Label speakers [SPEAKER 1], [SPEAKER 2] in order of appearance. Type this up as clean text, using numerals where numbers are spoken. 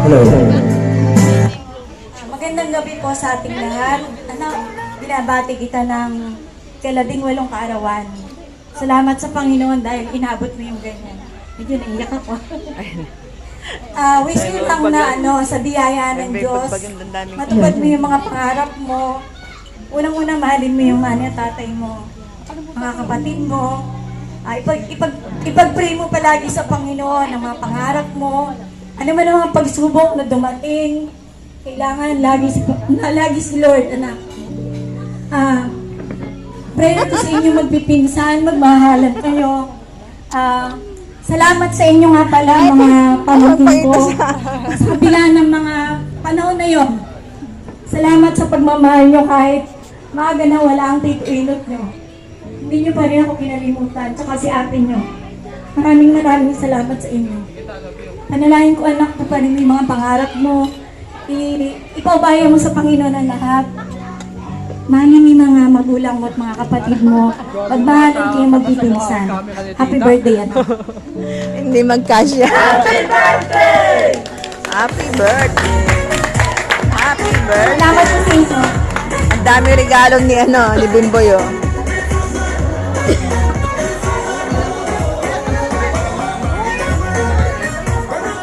[SPEAKER 1] Hello.
[SPEAKER 2] Magandang gabi po sa ating lahat. Binabati kita ng ika-18 kaarawan. Salamat sa Panginoon dahil inabot mo yung ganyan. Medyo naiyak ako. Wish ko lang na sa biyaya ng Diyos, matupad mo yung mga pangarap mo. Unang-una, mahalin mo yung tatay mo, mga kapatid mo. Ipag-pray mo palagi sa Panginoon ang mga pangarap mo. Ano man ang mga pagsubok na dumating, kailangan lagi si Lord, anak. Pray ko sa inyo magpipinsan, magmahalan kayo. Salamat sa inyo nga pala mga pamangkin ko. Sa kabila ng mga panahon na yon. Salamat sa pagmamahal nyo kahit maaga na wala ang tituinot nyo. Hindi nyo pa rin ako kinalimutan, tsaka si ate nyo. Maraming salamat sa inyo. Panalangin ko anak ko pa rin yung mga pangarap mo. Ipaubaya mo sa Panginoon ang lahat. Mahalin yung mga magulang mo at mga kapatid mo. Magmahalin kayo magpipinsan. Happy birthday, anak.
[SPEAKER 3] Hindi magkasya.
[SPEAKER 4] Happy birthday!
[SPEAKER 3] Happy birthday! Happy birthday!
[SPEAKER 2] Salamat sa inyo.
[SPEAKER 3] Ang dami regalo ni Bimboy, oh.